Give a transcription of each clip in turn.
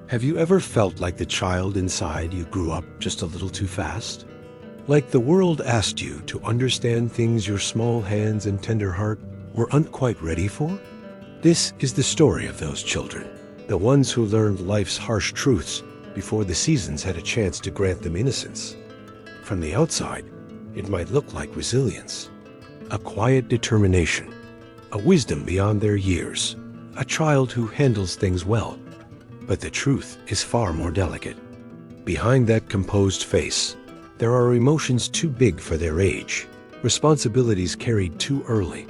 Have you ever felt like the child inside you grew up just a little too fast? Like the world asked you to understand things your small hands and tender heart weren't quite ready for? This is the story of those children, the ones who learned life's harsh truths before the seasons had a chance to grant them innocence. From the outside, it might look like resilience, a quiet determination, a wisdom beyond their years, a child who handles things well. But the truth is far more delicate. Behind that composed face, there are emotions too big for their age, responsibilities carried too early,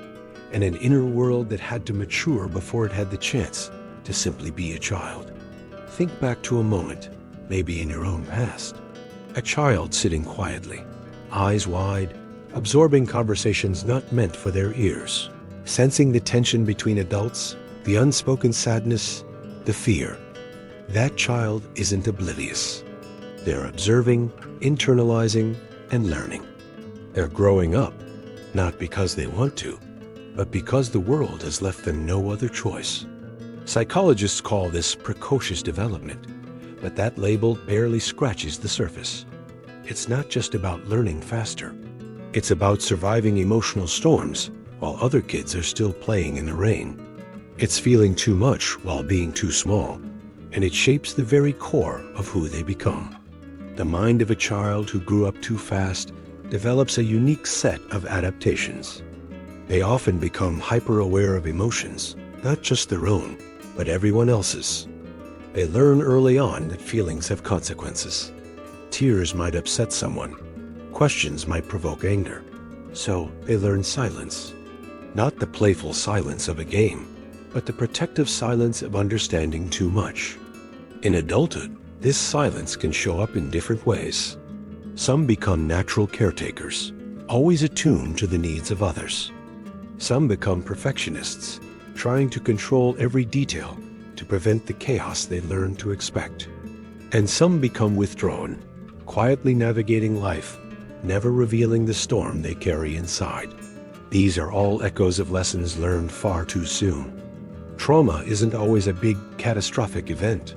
and an inner world that had to mature before it had the chance to simply be a child. Think back to a moment, maybe in your own past. A child sitting quietly, eyes wide, absorbing conversations not meant for their ears, sensing the tension between adults, the unspoken sadness, the fear. That child isn't oblivious. They're observing, internalizing, and learning. They're growing up, not because they want to, but because the world has left them no other choice. Psychologists call this precocious development, but that label barely scratches the surface. It's not just about learning faster. It's about surviving emotional storms while other kids are still playing in the rain. It's feeling too much while being too small, and it shapes the very core of who they become. The mind of a child who grew up too fast develops a unique set of adaptations. They often become hyper-aware of emotions, not just their own, but everyone else's. They learn early on that feelings have consequences. Tears might upset someone. Questions might provoke anger. So they learn silence. Not the playful silence of a game, but the protective silence of understanding too much. In adulthood, this silence can show up in different ways. Some become natural caretakers, always attuned to the needs of others. Some become perfectionists, trying to control every detail to prevent the chaos they learn to expect. And some become withdrawn, quietly navigating life, never revealing the storm they carry inside. These are all echoes of lessons learned far too soon. Trauma isn't always a big, catastrophic event.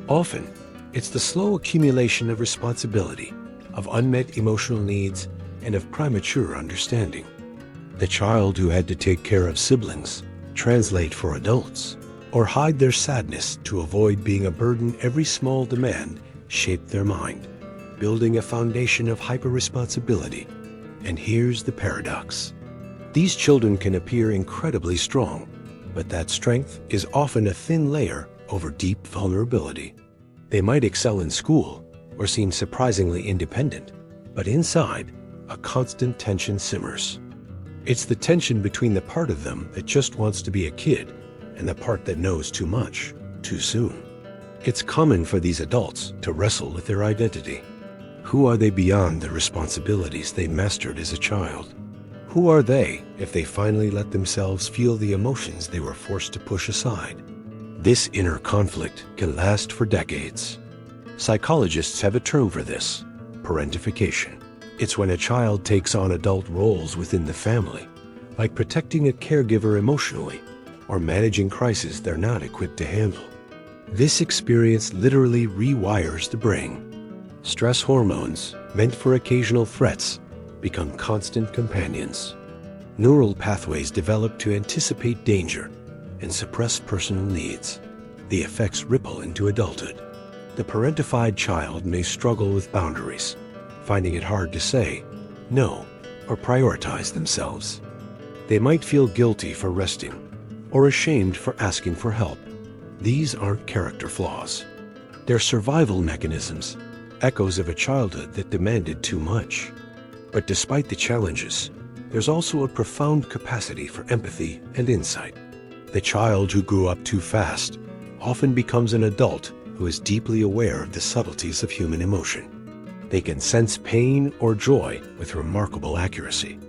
Often, it's the slow accumulation of responsibility, of unmet emotional needs, and of premature understanding. The child who had to take care of siblings, translate for adults, or hide their sadness to avoid being a burden every small demand shaped their mind, building a foundation of hyper-responsibility. And here's the paradox. These children can appear incredibly strong, but that strength is often a thin layer over deep vulnerability. They might excel in school or seem surprisingly independent, but inside, a constant tension simmers. It's the tension between the part of them that just wants to be a kid and the part that knows too much, too soon. It's common for these adults to wrestle with their identity. Who are they beyond the responsibilities they mastered as a child? Who are they if they finally let themselves feel the emotions they were forced to push aside? This inner conflict can last for decades. Psychologists have a term for this: parentification. It's when a child takes on adult roles within the family, like protecting a caregiver emotionally or managing crises they're not equipped to handle. This experience literally rewires the brain. Stress hormones, meant for occasional threats, become constant companions. Neural pathways develop to anticipate danger and suppress personal needs. The effects ripple into adulthood. The parentified child may struggle with boundaries, finding it hard to say no or prioritize themselves. They might feel guilty for resting or ashamed for asking for help. These aren't character flaws. They're survival mechanisms, echoes of a childhood that demanded too much. But despite the challenges, there's also a profound capacity for empathy and insight. The child who grew up too fast often becomes an adult who is deeply aware of the subtleties of human emotion. They can sense pain or joy with remarkable accuracy.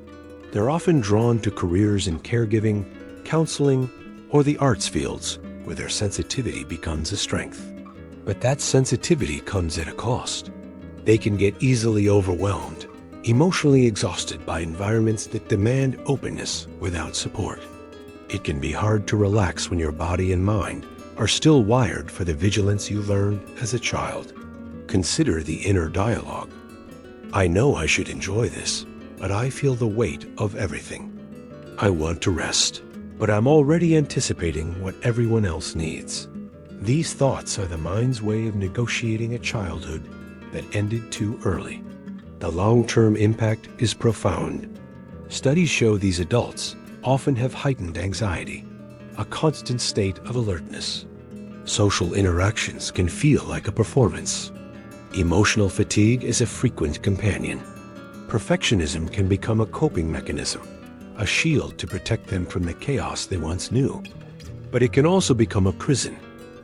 They're often drawn to careers in caregiving, counseling, or the arts fields, where their sensitivity becomes a strength. But that sensitivity comes at a cost. They can get easily overwhelmed, emotionally exhausted by environments that demand openness without support. It can be hard to relax when your body and mind are still wired for the vigilance you learned as a child. Consider the inner dialogue. I know I should enjoy this, but I feel the weight of everything. I want to rest, but I'm already anticipating what everyone else needs. These thoughts are the mind's way of negotiating a childhood that ended too early. The long-term impact is profound. Studies show these adults often have heightened anxiety, a constant state of alertness. Social interactions can feel like a performance. Emotional fatigue is a frequent companion. Perfectionism can become a coping mechanism, a shield to protect them from the chaos they once knew. But it can also become a prison,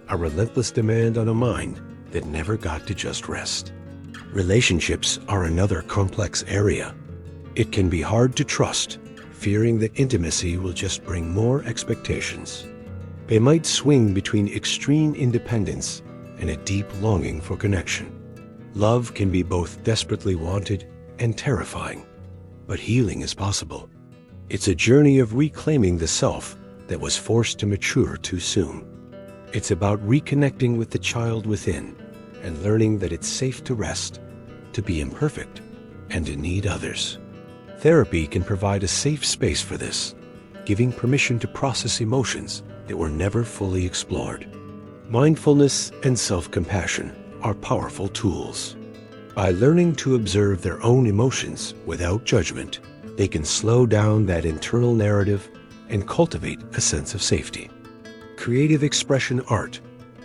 a relentless demand on a mind that never got to just rest. Relationships are another complex area. It can be hard to trust, fearing that intimacy will just bring more expectations. They might swing between extreme independence and a deep longing for connection. Love can be both desperately wanted and terrifying, but healing is possible. It's a journey of reclaiming the self that was forced to mature too soon. It's about reconnecting with the child within and learning that it's safe to rest, to be imperfect, and to need others. Therapy can provide a safe space for this, giving permission to process emotions that were never fully explored. Mindfulness and self-compassion are powerful tools. By learning to observe their own emotions without judgment, they can slow down that internal narrative and cultivate a sense of safety. Creative expression art,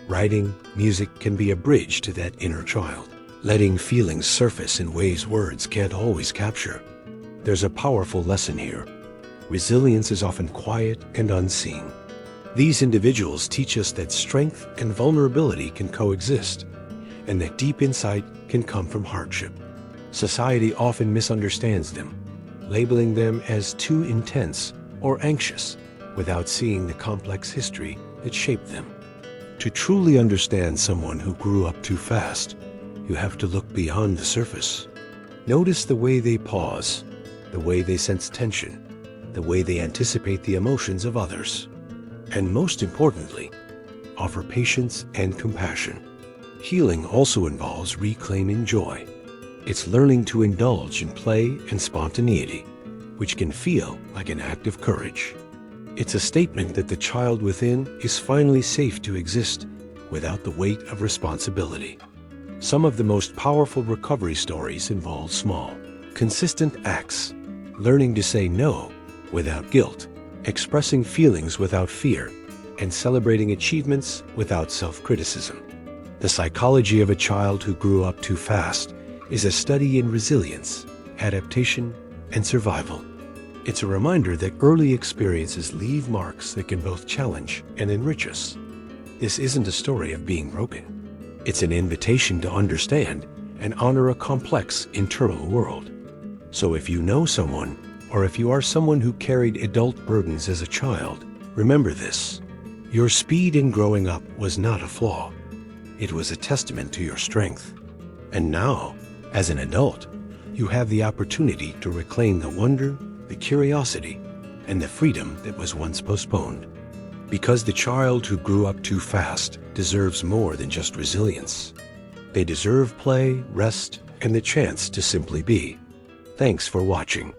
writing, music can be a bridge to that inner child, letting feelings surface in ways words can't always capture. There's a powerful lesson here. Resilience is often quiet and unseen. These individuals teach us that strength and vulnerability can coexist, and that deep insight can come from hardship. Society often misunderstands them, labeling them as too intense or anxious without seeing the complex history that shaped them. To truly understand someone who grew up too fast, you have to look beyond the surface. Notice the way they pause, the way they sense tension, the way they anticipate the emotions of others, and most importantly, offer patience and compassion. Healing also involves reclaiming joy. It's learning to indulge in play and spontaneity, which can feel like an act of courage. It's a statement that the child within is finally safe to exist without the weight of responsibility. Some of the most powerful recovery stories involve small, consistent acts, learning to say no without guilt, expressing feelings without fear, and celebrating achievements without self-criticism. The psychology of a child who grew up too fast is a study in resilience, adaptation, and survival. It's a reminder that early experiences leave marks that can both challenge and enrich us. This isn't a story of being broken. It's an invitation to understand and honor a complex internal world. So if you know someone, or if you are someone who carried adult burdens as a child, remember this. Your speed in growing up was not a flaw. It was a testament to your strength. And now, as an adult, you have the opportunity to reclaim the wonder, the curiosity, and the freedom that was once postponed. Because the child who grew up too fast deserves more than just resilience. They deserve play, rest, and the chance to simply be. Thanks for watching.